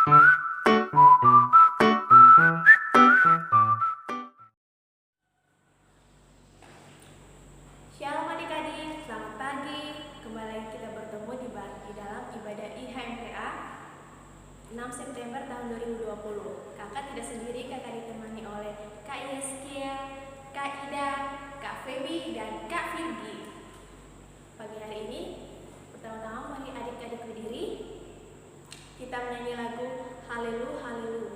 Shalom adik-adik, selamat pagi. Kembali kita bertemu di dalam ibadah IHMPA 6 September tahun 2020. Kakak tidak sendiri, kakak ditemani oleh Kak Yeskia, Kak Ida, Kak Feby, dan Kak Virgi. Pagi hari ini, pertama-tama mari adik-adik berdiri. Kita menyanyi lagu Haleluya Haleluya.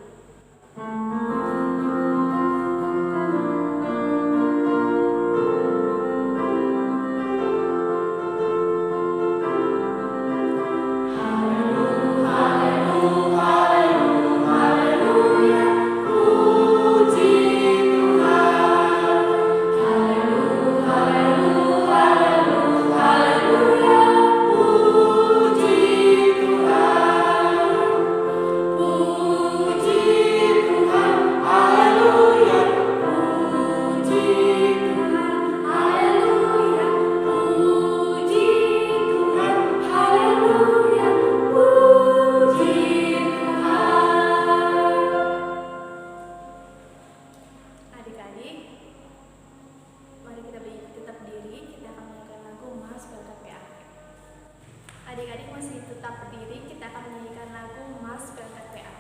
Adik-adik masih tetap berdiri, kita akan menyanyikan lagu Mas Berangkat PA.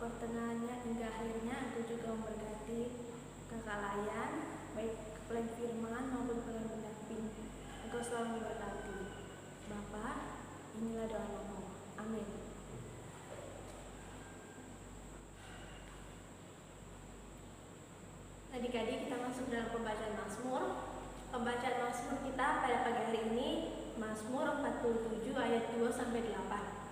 Pertengahannya hingga akhirnya aku juga memberkati kakak Layan, baik kepala firman maupun kepala pendamping. Engkau selalu memberkati. Bapa, inilah doa-doamu. Amin. Adik-adik, kita masuk dalam pembacaan Mazmur. Pembacaan Mazmur kita pada pagi hari ini Mazmur 47 ayat 2 sampai 8.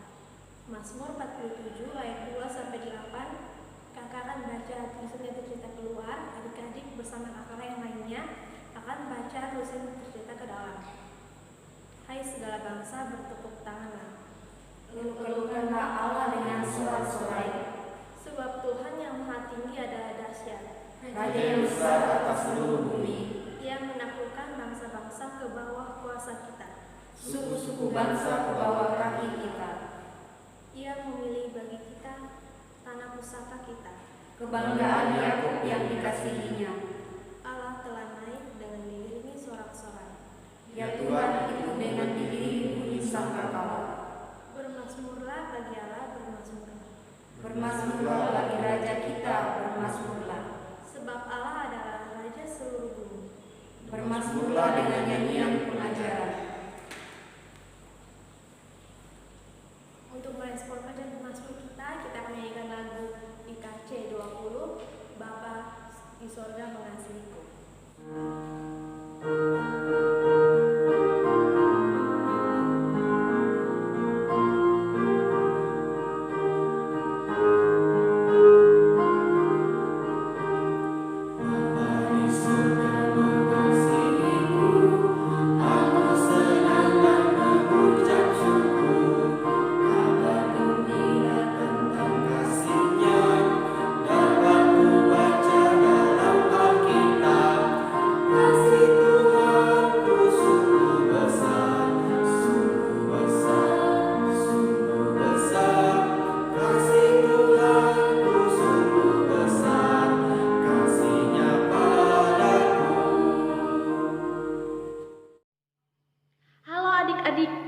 Mazmur 47 ayat 2 sampai 8. Kakak akan baca tulisan tercipta keluar, adik-adik bersama kakak yang lainnya akan baca tulisan tercipta ke dalam. Hai segala bangsa, bertepuk tanganlah. Keluhkanlah Allah dengan sorak-sorai. Sebab Tuhan yang maha tinggi adalah dahsyat. Raja yang besar atas seluruh bumi. Ia menaklukkan bangsa-bangsa ke bawah kuasa kita. Suku-suku bangsa ke bawah kaki kita. Ia memilih bagi kita tanah pusaka kita. Kebanggaan Yakub yang dikasihinya. Allah telah naik dengan diiringi sorak-sorai. Ya Tuhan, itu dengan diiringi bunyi sangkakala. Bermazmurlah bagi Allah, bermazmurlah. bermasmurlah bagi Raja kita, bermasmurlah. Sebab Allah adalah Raja seluruh bumi. Bermasmurlah dengan nyanyian pengajaran. Untuk merespon bacaan Mazmur kita akan menyanyikan lagu IKC 20, Bapa di sorga mengasihiku.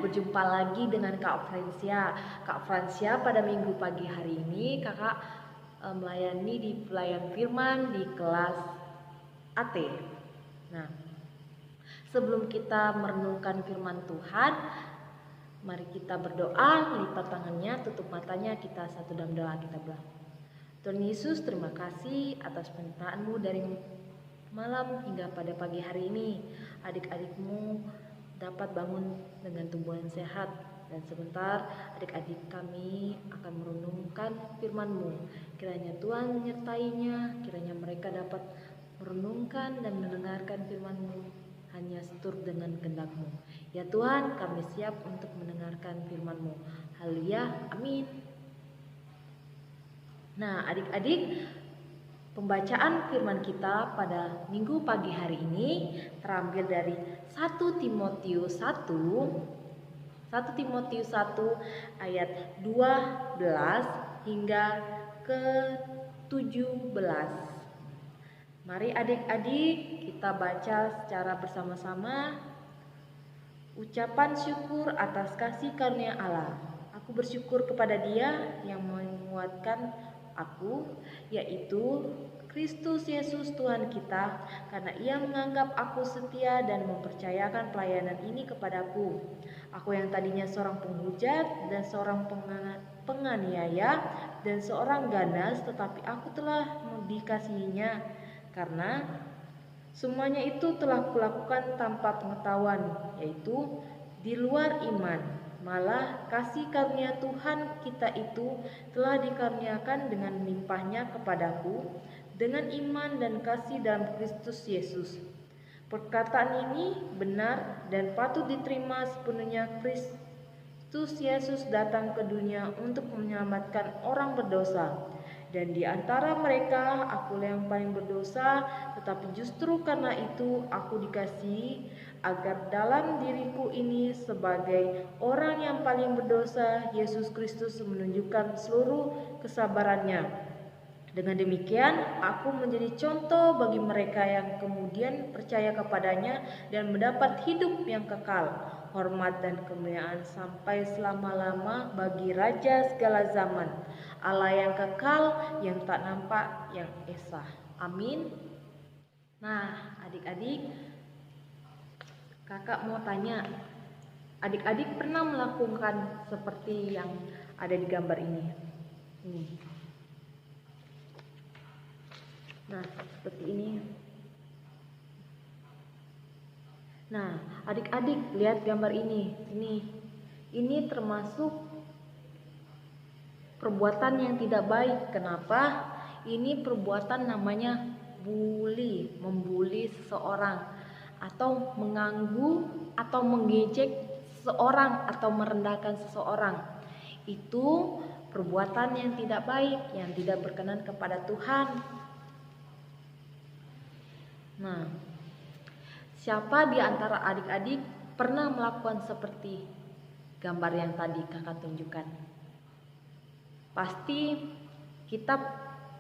Berjumpa lagi dengan Kak Francia. Kak Francia, pada minggu pagi hari ini kakak melayani di pelayan firman di kelas AT. Nah, sebelum kita merenungkan firman Tuhan, mari kita berdoa, lipat tangannya, tutup matanya, kita satu dalam doa kita bilang. Tuhan Yesus, terima kasih atas penyertaan-Mu dari malam hingga pada pagi hari ini. Adik-adikmu dapat bangun dengan tubuh yang sehat, dan sebentar adik-adik kami akan merenungkan firman-Mu. Kiranya Tuhan menyertainya, kiranya mereka dapat merenungkan dan mendengarkan firman-Mu hanya seturut dengan kehendak-Mu. Ya Tuhan, kami siap untuk mendengarkan firman-Mu. Haleluya, amin. Nah, adik-adik, pembacaan firman kita pada minggu pagi hari ini terambil dari 1 Timotius 1 ayat 12 hingga ke 17. Mari adik-adik kita baca secara bersama-sama. Ucapan syukur atas kasih karunia Allah. Aku bersyukur kepada Dia yang menguatkan aku, yaitu Kristus Yesus Tuhan kita, karena Ia menganggap aku setia dan mempercayakan pelayanan ini kepadaku. Aku yang tadinya seorang penghujat dan seorang penganiaya dan seorang ganas, tetapi aku telah dikasihinya, karena semuanya itu telah kulakukan tanpa pengetahuan, yaitu di luar iman. Malah kasih karunia Tuhan kita itu telah dikaruniakan dengan limpahnya kepadaku dengan iman dan kasih dalam Kristus Yesus. Perkataan ini benar dan patut diterima sepenuhnya. Kristus Yesus datang ke dunia untuk menyelamatkan orang berdosa, dan di antara mereka akulah yang paling berdosa, tetapi justru karena itu aku dikasihi, agar dalam diriku ini sebagai orang yang paling berdosa, Yesus Kristus menunjukkan seluruh kesabarannya. Dengan demikian, aku menjadi contoh bagi mereka yang kemudian percaya kepadanya dan mendapat hidup yang kekal, hormat dan kemuliaan sampai selama-lama bagi Raja segala zaman, Allah yang kekal, yang tak nampak, yang esa. Amin. Nah, adik-adik, kakak mau tanya, adik-adik pernah melakukan seperti yang ada di gambar ini? Nah, seperti ini. Nah, adik-adik lihat gambar ini. Ini termasuk perbuatan yang tidak baik. Kenapa? Ini perbuatan namanya bully, membuli seseorang, atau mengganggu atau mengejek seseorang atau merendahkan seseorang. Itu perbuatan yang tidak baik, yang tidak berkenan kepada Tuhan. Nah, siapa di antara adik-adik pernah melakukan seperti gambar yang tadi kakak tunjukkan? Pasti kita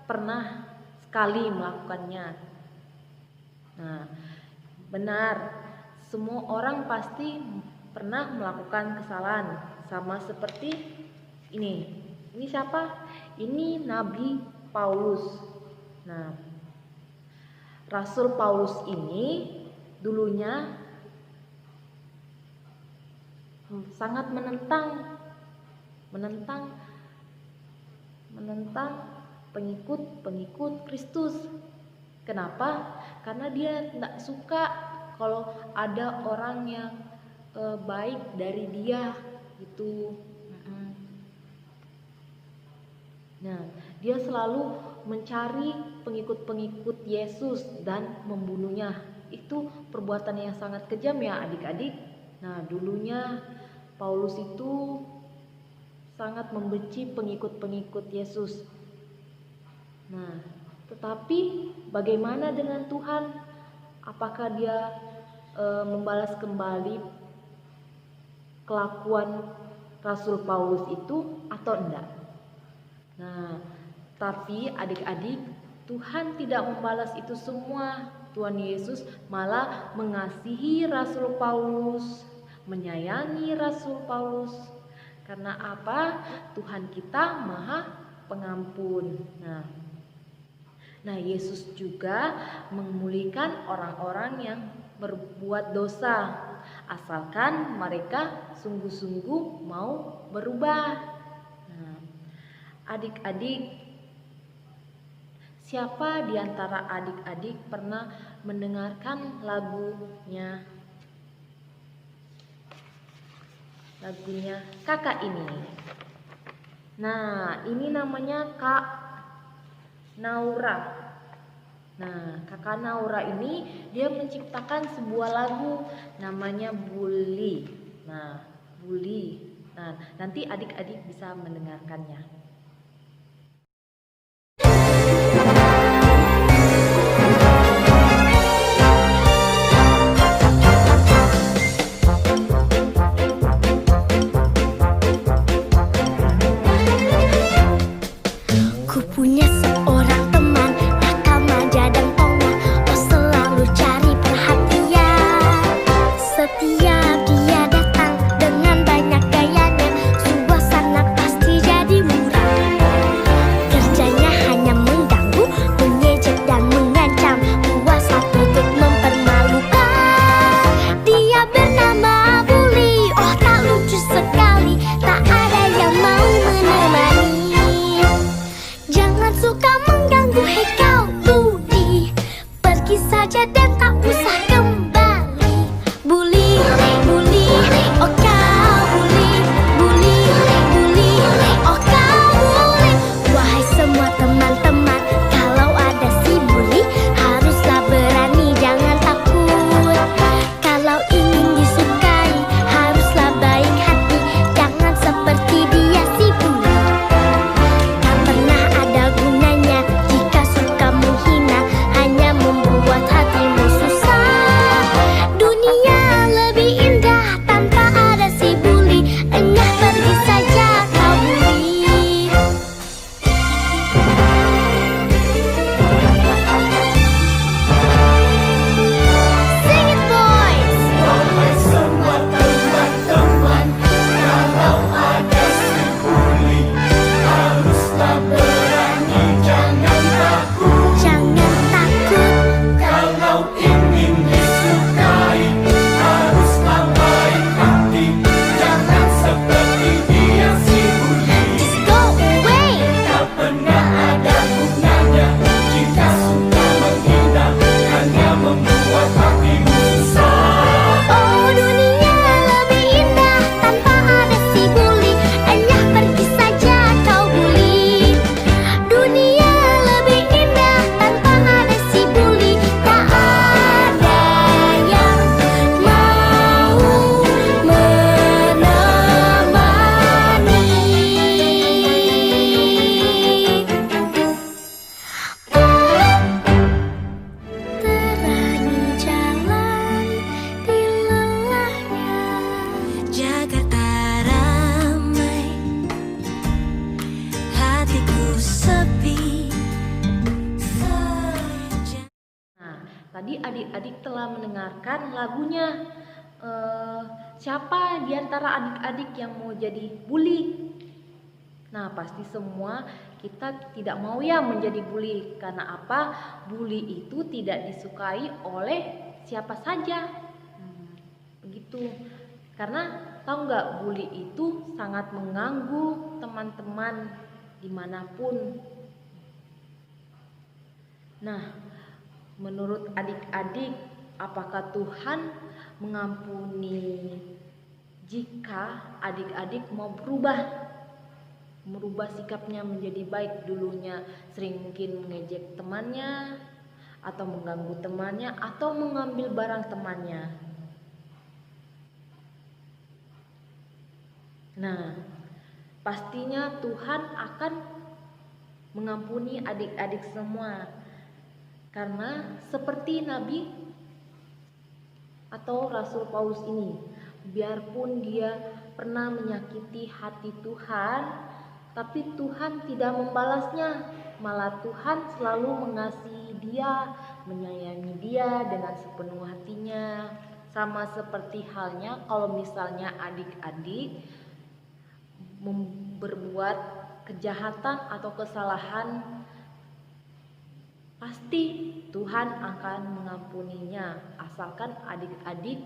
pernah sekali melakukannya. Nah, benar, semua orang pasti pernah melakukan kesalahan, sama seperti ini. Ini siapa? Ini Nabi Paulus. Nah, Rasul Paulus ini dulunya sangat menentang pengikut Kristus. Kenapa? Karena dia tidak suka kalau ada orang yang baik dari dia gitu. Nah, dia selalu mencari pengikut-pengikut Yesus dan membunuhnya. Itu perbuatan yang sangat kejam ya adik-adik. Nah, dulunya Paulus itu sangat membenci pengikut-pengikut Yesus. Nah, tetapi bagaimana dengan Tuhan? Apakah dia membalas kembali kelakuan Rasul Paulus itu atau enggak? Nah, tapi adik-adik, Tuhan tidak membalas itu semua. Tuhan Yesus malah mengasihi Rasul Paulus, menyayangi Rasul Paulus. Karena apa? Tuhan kita Maha Pengampun. Nah, Yesus juga memulihkan orang-orang yang berbuat dosa, asalkan mereka sungguh-sungguh mau berubah. Nah, adik-adik, siapa di antara adik-adik pernah mendengarkan lagunya kakak ini? Nah, ini namanya Kak Naura. Nah, kakak Naura ini dia menciptakan sebuah lagu namanya Bully. Nah, Bully. Nah, nanti adik-adik bisa mendengarkannya. Ku punya seorang teman nakal, manja dan pongah, oh selalu cari perhatian. Setiap dia datang dengan banyak gayanya, suasana pasti jadi muram. Kerjanya hanya mengganggu, mengejek dan mengancam, puasa tutup mempermalukan. Dia bernama Bully, oh tak lucu sekali, tak ada yang mau menemani. Jangan suka mengganggu, hei kau Budi, pergi saja dan tak usah kembali. Bully, bully, oh kau bully, bully, bully, oh kau bully. Wahai semua teman-teman, kalau ada si Bully, haruslah berani, jangan takut. Kalau ingin disukai, haruslah baik hati, jangan seperti dia si Bully. Tak pernah ada gunanya jika suka menghina, hanya membuat hatimu susah. Dunia lebih indah tanpa ada si Bully, enyah pergi saja kau Bully. Sing it boys. Wahai semua teman-teman, kalau ada si Bully, haruslah berani, jangan takut. Jangan takut. Kalau ingin disukai, haruslah baik hati, jangan seperti dia si Bully. Just go away. Tak pernah ada gunanya jika suka menghina, hanya membuat hatimu susah. Oh, dunia lebih indah tanpa ada si Bully, enyah pergi saja kau Bully. Dunia lebih indah tanpa ada si Bully, tak ada yang mau terangi jalan di lelahnya. Jakarta ramai, hatiku sepi saja. Nah, tadi adik-adik telah mendengarkan lagunya. Siapa di antara adik-adik yang mau jadi bully? Nah, pasti semua kita tidak mau ya menjadi bully. Karena apa? Bully itu tidak disukai oleh siapa saja. Begitu. Karena tahu nggak, bully itu sangat mengganggu teman-teman dimanapun. Nah, menurut adik-adik, apakah Tuhan mengampuni jika adik-adik mau merubah sikapnya menjadi baik? Dulunya sering mungkin mengejek temannya, atau mengganggu temannya, atau mengambil barang temannya. Nah, pastinya Tuhan akan mengampuni adik-adik semua. Karena seperti Nabi atau Rasul Paulus ini, biarpun dia pernah menyakiti hati Tuhan, tapi Tuhan tidak membalasnya. Malah Tuhan selalu mengasihi dia, menyayangi dia dengan sepenuh hatinya. Sama seperti halnya kalau misalnya adik-adik berbuat kejahatan atau kesalahan, pasti Tuhan akan mengampuninya, asalkan adik-adik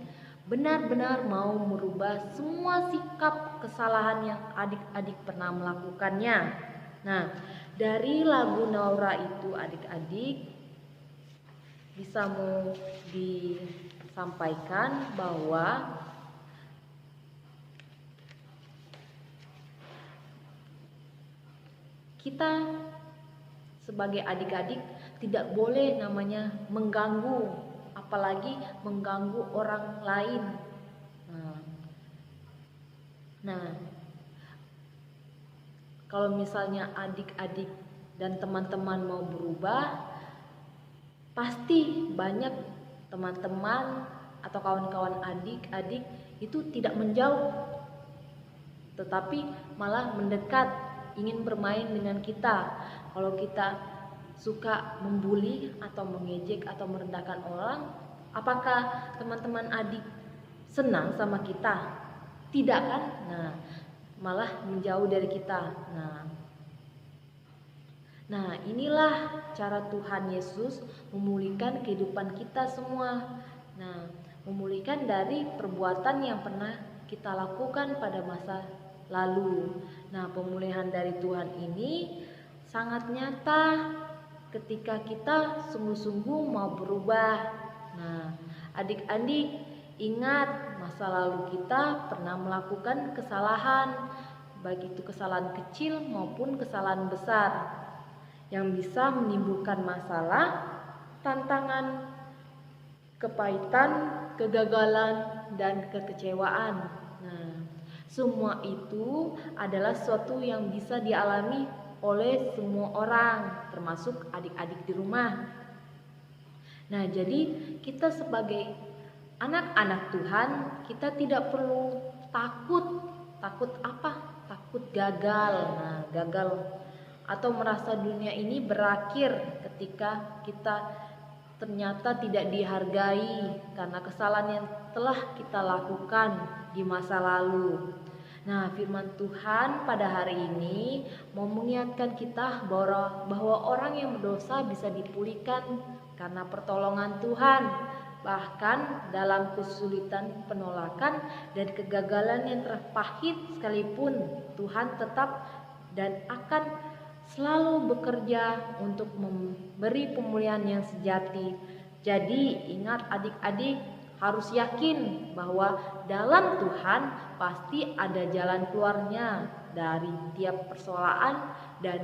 benar-benar mau merubah semua sikap kesalahan yang adik-adik pernah melakukannya. Nah, dari lagu Naura itu adik-adik bisa mau disampaikan bahwa kita sebagai adik-adik tidak boleh namanya mengganggu, apalagi mengganggu orang lain. Nah, kalau misalnya adik-adik dan teman-teman mau berubah, pasti banyak teman-teman atau kawan-kawan adik-adik itu tidak menjauh, tetapi malah mendekat, ingin bermain dengan kita. Kalau kita suka membuli atau mengejek atau merendahkan orang, apakah teman-teman adik senang sama kita? Tidak kan? Nah, malah menjauh dari kita. Nah, inilah cara Tuhan Yesus memulihkan kehidupan kita semua. Nah, memulihkan dari perbuatan yang pernah kita lakukan pada masa lalu. Nah, pemulihan dari Tuhan ini sangat nyata ketika kita sungguh-sungguh mau berubah. Nah, adik-adik ingat masa lalu kita pernah melakukan kesalahan, baik itu kesalahan kecil maupun kesalahan besar yang bisa menimbulkan masalah, tantangan, kepahitan, kegagalan, dan kekecewaan. Nah, semua itu adalah sesuatu yang bisa dialami oleh semua orang, termasuk adik-adik di rumah. Nah, jadi kita sebagai anak-anak Tuhan, kita tidak perlu takut. Takut apa? Takut gagal. Nah, gagal atau merasa dunia ini berakhir ketika kita ternyata tidak dihargai karena kesalahan yang telah kita lakukan di masa lalu. Nah, firman Tuhan pada hari ini mau mengingatkan kita bahwa orang yang berdosa bisa dipulihkan karena pertolongan Tuhan. Bahkan dalam kesulitan, penolakan, dan kegagalan yang terpahit sekalipun, Tuhan tetap dan akan selalu bekerja untuk memberi pemulihan yang sejati. Jadi ingat adik-adik, harus yakin bahwa dalam Tuhan pasti ada jalan keluarnya dari tiap persoalan dan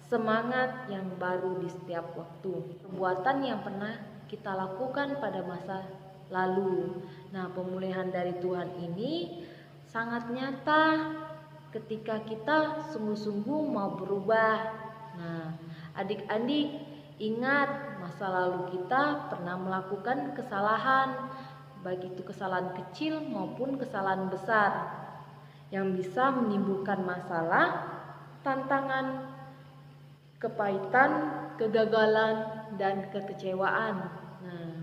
semangat yang baru di setiap waktu. Perbuatan yang pernah kita lakukan pada masa lalu. Nah, pemulihan dari Tuhan ini sangat nyata ketika kita sungguh-sungguh mau berubah. Nah, adik-adik ingat masa lalu kita pernah melakukan kesalahan, baik itu kesalahan kecil maupun kesalahan besar yang bisa menimbulkan masalah, tantangan, kepahitan, kegagalan, dan kekecewaan. Nah,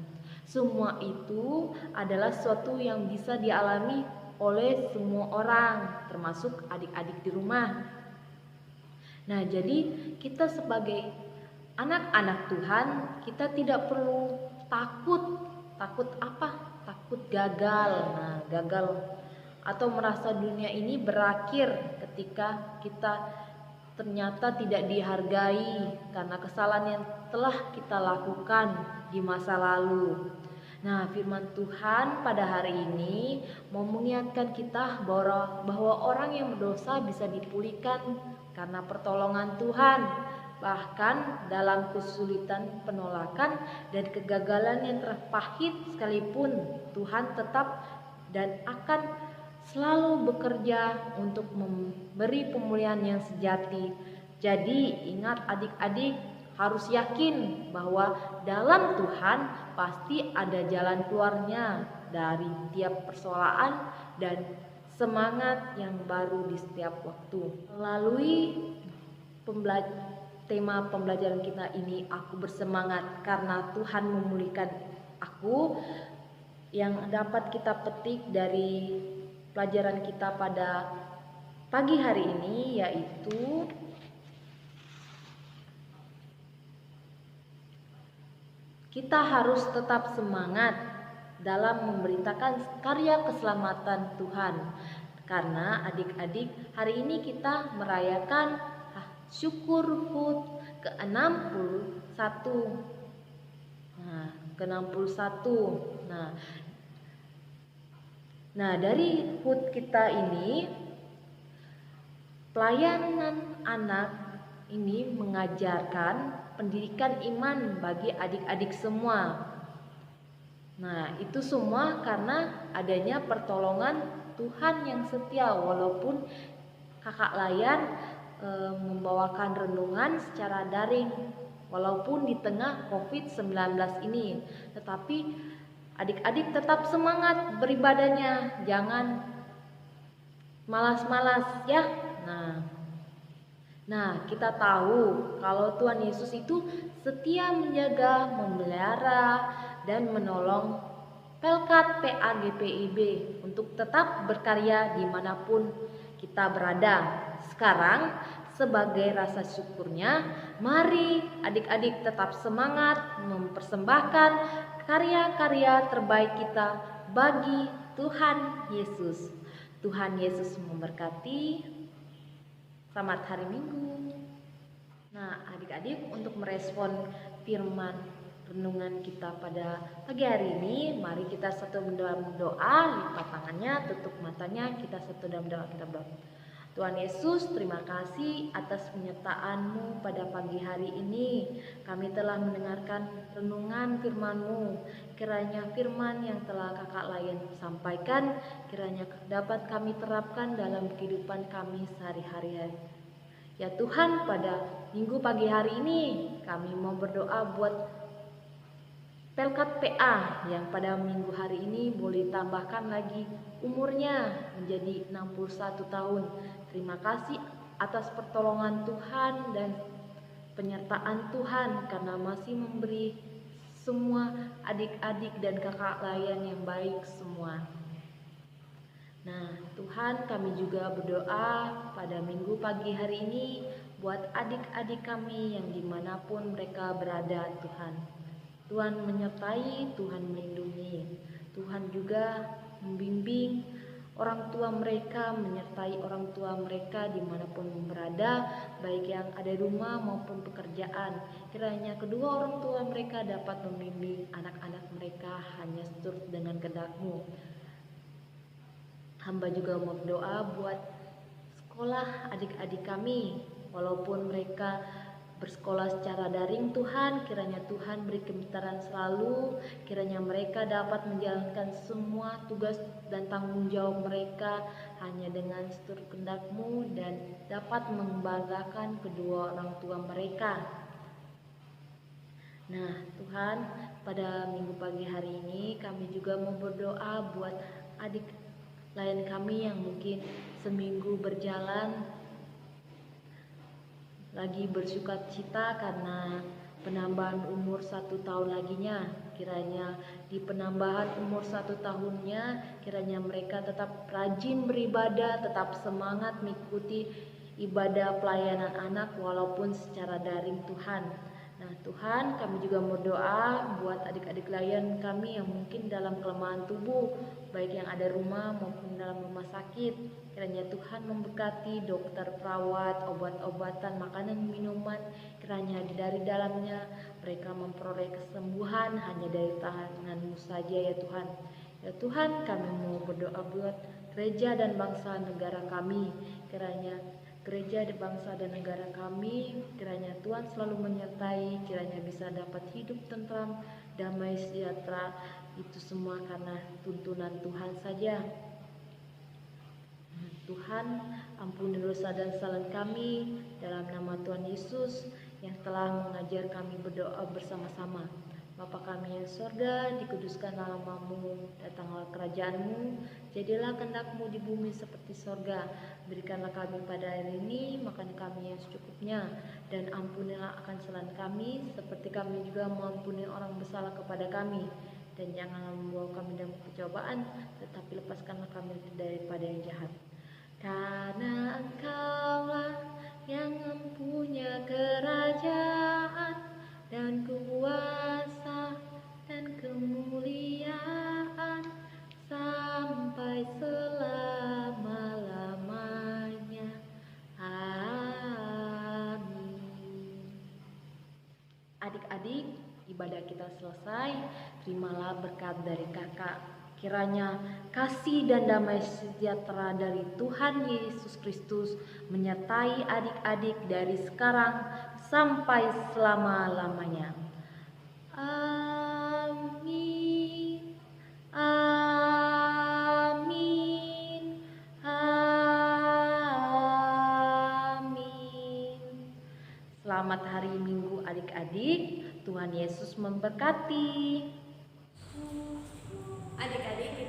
semua itu adalah sesuatu yang bisa dialami oleh semua orang, termasuk adik-adik di rumah. Nah, jadi kita sebagai anak-anak Tuhan, kita tidak perlu takut. Takut apa? Takut gagal. Nah, gagal atau merasa dunia ini berakhir ketika kita ternyata tidak dihargai karena kesalahan yang telah kita lakukan di masa lalu. Nah, firman Tuhan pada hari ini mau mengingatkan kita bahwa orang yang berdosa bisa dipulihkan karena pertolongan Tuhan. Bahkan dalam kesulitan, penolakan, dan kegagalan yang terpahit sekalipun, Tuhan tetap dan akan selalu bekerja untuk memberi pemulihan yang sejati. Jadi ingat adik-adik, harus yakin bahwa dalam Tuhan pasti ada jalan keluarnya dari tiap persoalan dan semangat yang baru di setiap waktu. Melalui tema pembelajaran kita ini, aku bersemangat karena Tuhan memulihkan aku, yang dapat kita petik dari pelajaran kita pada pagi hari ini yaitu kita harus tetap semangat dalam memberitakan karya keselamatan Tuhan. Karena adik-adik, hari ini kita merayakan syukur HUT ke-61. Nah, ke-61. Nah, dari HUT kita ini, pelayanan anak ini mengajarkan pendidikan iman bagi adik-adik semua. Nah, itu semua karena adanya pertolongan Tuhan yang setia, walaupun kakak Layan membawakan renungan secara daring walaupun di tengah COVID-19 ini, tetapi adik-adik tetap semangat beribadahnya, jangan malas-malas ya. Nah, kita tahu kalau Tuhan Yesus itu setia menjaga, memelihara, dan menolong Pelkat PAGPIB untuk tetap berkarya dimanapun kita berada. Sekarang, sebagai rasa syukurnya, mari adik-adik tetap semangat mempersembahkan karya-karya terbaik kita bagi Tuhan Yesus. Tuhan Yesus memberkati. Selamat hari Minggu. Nah, adik-adik, untuk merespon firman renungan kita pada pagi hari ini, mari kita satu dalam doa, lipat tangannya, tutup matanya, kita satu dalam doa, kita berdoa. Tuhan Yesus, terima kasih atas penyertaan-Mu pada pagi hari ini. Kami telah mendengarkan renungan firman-Mu. Kiranya firman yang telah Kakak Layan sampaikan, kiranya dapat kami terapkan dalam kehidupan kami sehari-hari. Ya Tuhan, pada minggu pagi hari ini kami mau berdoa buat Pelkat PA yang pada minggu hari ini boleh tambahkan lagi umurnya menjadi 61 tahun. Terima kasih atas pertolongan Tuhan dan penyertaan Tuhan karena masih memberi semua adik-adik dan kakak Layan yang baik semua. Nah, Tuhan, kami juga berdoa pada minggu pagi hari ini buat adik-adik kami yang dimanapun mereka berada, Tuhan. Tuhan menyertai, Tuhan melindungi, Tuhan juga membimbing orang tua mereka, menyertai orang tua mereka dimanapun berada, baik yang ada di rumah maupun pekerjaan. Kiranya kedua orang tua mereka dapat membimbing anak-anak mereka hanya seturut dengan kehendak-Mu. Hamba juga mau berdoa buat sekolah adik-adik kami, walaupun mereka bersekolah secara daring, Tuhan, kiranya Tuhan beri kebenaran selalu, kiranya mereka dapat menjalankan semua tugas dan tanggung jawab mereka hanya dengan seturut kehendak-Mu dan dapat membanggakan kedua orang tua mereka. Nah, Tuhan, pada minggu pagi hari ini kami juga mau berdoa buat adik lain kami yang mungkin seminggu berjalan lagi bersuka cita karena penambahan umur 1 tahun laginya. Kiranya di penambahan umur 1 tahunnya, kiranya mereka tetap rajin beribadah, tetap semangat mengikuti ibadah pelayanan anak walaupun secara daring Tuhan. Nah Tuhan, kami juga berdoa buat adik-adik klien kami yang mungkin dalam kelemahan tubuh, baik yang ada rumah maupun dalam rumah sakit. Kiranya Tuhan memberkati dokter, perawat, obat-obatan, makanan, minuman. Kiranya dari dalamnya mereka memperoleh kesembuhan hanya dari tangan-Mu saja ya Tuhan. Ya Tuhan, kami mau berdoa buat gereja dan bangsa negara kami. Kiranya gereja dan bangsa dan negara kami, kiranya Tuhan selalu menyertai, kiranya bisa dapat hidup tentram, damai, sejahtera. Itu semua karena tuntunan Tuhan saja. Tuhan, ampuni dosa dan kesalahan kami dalam nama Tuhan Yesus yang telah mengajar kami berdoa bersama-sama. Bapa kami yang surga, dikuduskanlah nama-Mu, datanglah kerajaan-Mu, jadilah kehendak-Mu di bumi seperti surga. Berikanlah kami pada hari ini makan kami yang secukupnya, dan ampunilah akan kesalahan kami, seperti kami juga mengampuni orang bersalah kepada kami. Dan janganlah membawa kami dalam pencobaan, tetapi lepaskanlah kami daripada yang jahat. Karena Engkaulah yang mempunyai kerajaan dan kuasa dan kemuliaan sampai selama-lamanya. Amin. Adik-adik, ibadah kita selesai. Terimalah berkat dari kakak. Kiranya kasih dan damai sejahtera dari Tuhan Yesus Kristus menyertai adik-adik dari sekarang sampai selama-lamanya. Amin. Amin. Amin. Selamat hari Minggu adik-adik. Tuhan Yesus memberkati. Adik-adik,